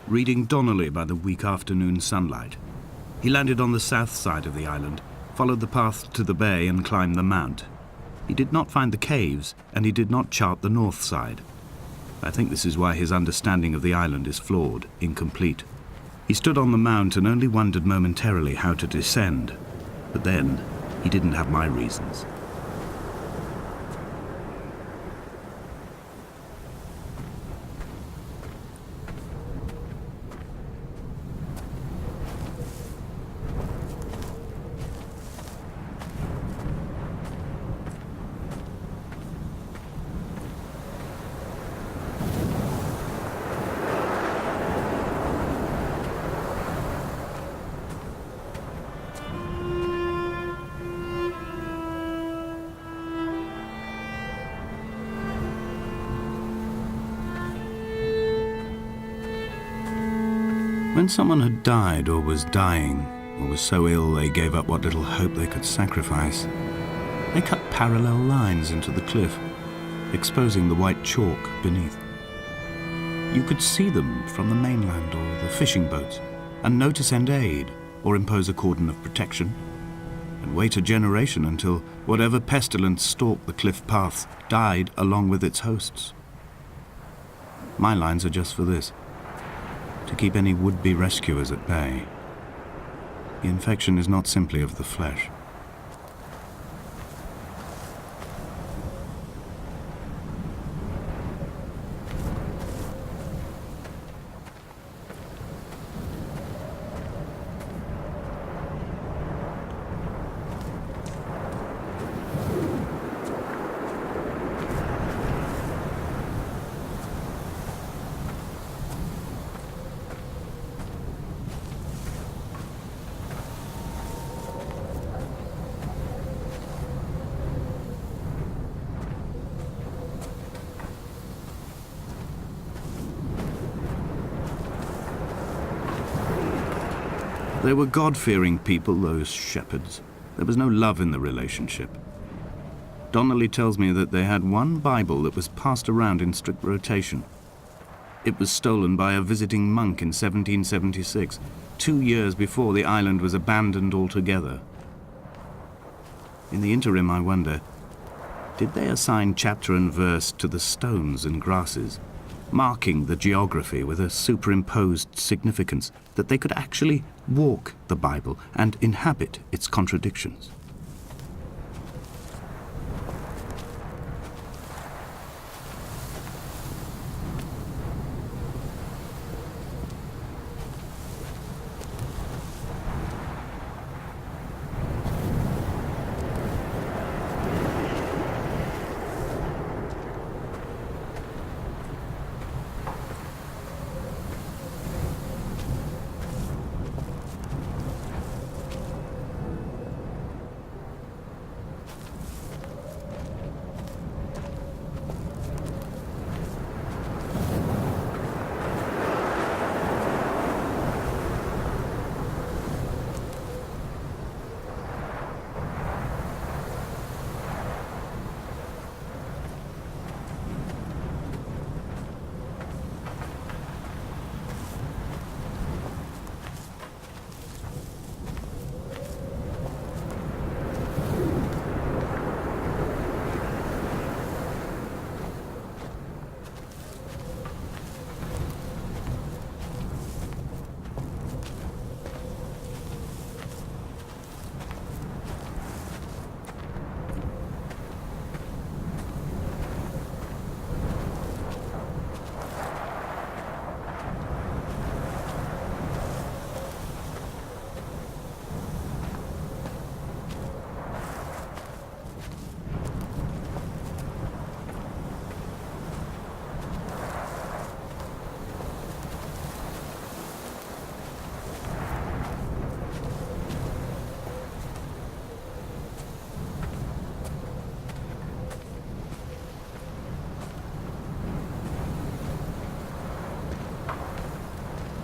reading Donnelly by the weak afternoon sunlight. He landed on the south side of the island, followed the path to the bay and climbed the mount. He did not find the caves, and he did not chart the north side. I think this is why his understanding of the island is flawed, incomplete. He stood on the mount and only wondered momentarily how to descend. But then, he didn't have my reasons. When someone had died or was dying, or was so ill they gave up what little hope they could sacrifice, they cut parallel lines into the cliff, exposing the white chalk beneath. You could see them from the mainland or the fishing boats, and know to send aid or impose a cordon of protection, and wait a generation until whatever pestilence stalked the cliff paths died along with its hosts. My lines are just for this: to keep any would-be rescuers at bay. The infection is not simply of the flesh. They were God-fearing people, those shepherds. There was no love in the relationship. Donnelly tells me that they had one Bible that was passed around in strict rotation. It was stolen by a visiting monk in 1776, 2 years before the island was abandoned altogether. In the interim, I wonder, did they assign chapter and verse to the stones and grasses, marking the geography with a superimposed significance that they could actually walk the Bible and inhabit its contradictions?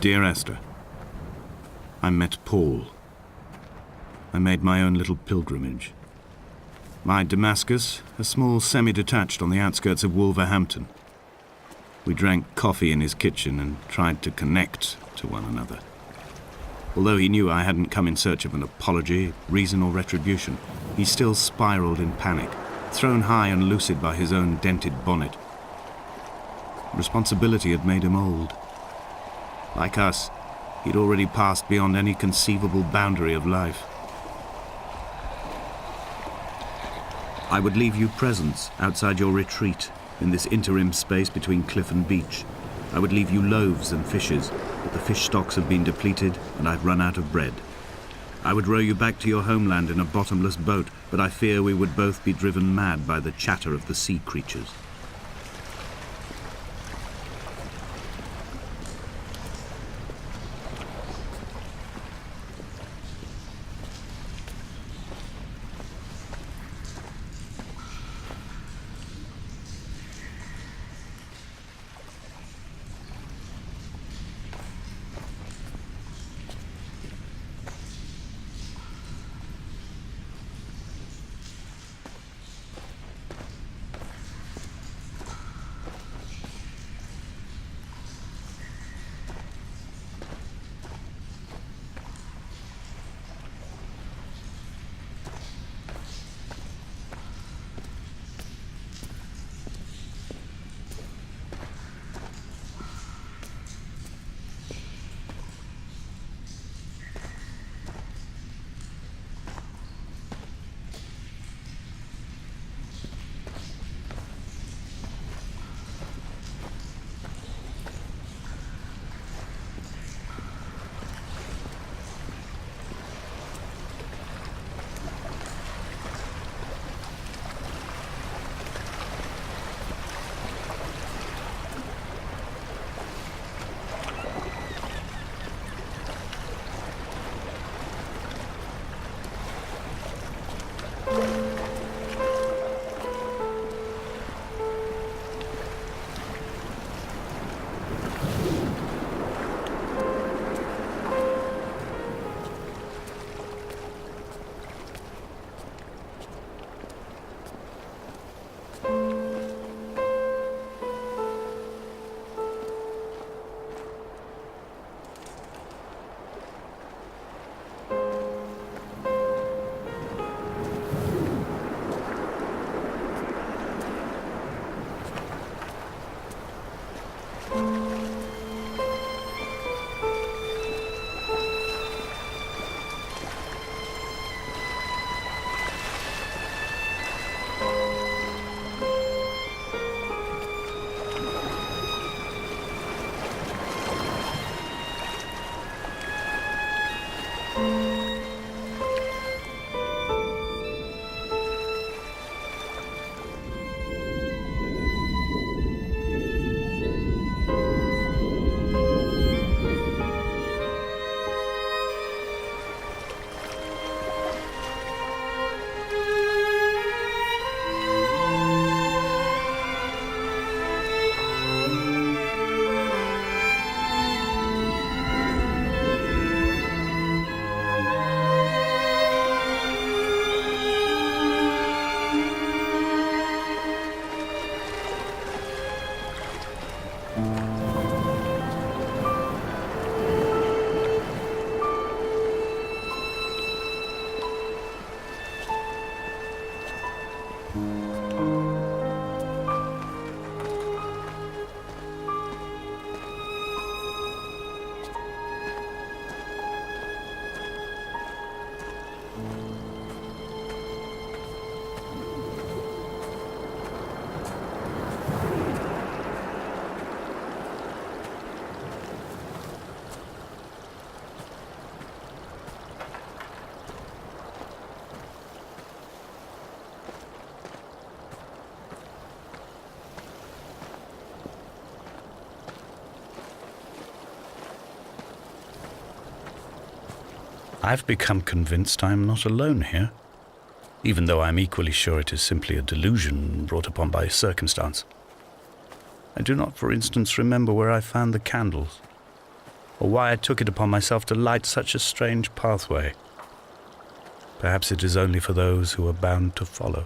Dear Esther, I met Paul. I made my own little pilgrimage. My Damascus, a small semi-detached on the outskirts of Wolverhampton. We drank coffee in his kitchen and tried to connect to one another. Although he knew I hadn't come in search of an apology, reason or retribution, he still spiraled in panic, thrown high and lucid by his own dented bonnet. Responsibility had made him old. Like us, he'd already passed beyond any conceivable boundary of life. I would leave you presents outside your retreat in this interim space between cliff and beach. I would leave you loaves and fishes, but the fish stocks have been depleted and I've run out of bread. I would row you back to your homeland in a bottomless boat, but I fear we would both be driven mad by the chatter of the sea creatures. I've become convinced I am not alone here, even though I am equally sure it is simply a delusion brought upon by circumstance. I do not, for instance, remember where I found the candles, or why I took it upon myself to light such a strange pathway. Perhaps it is only for those who are bound to follow.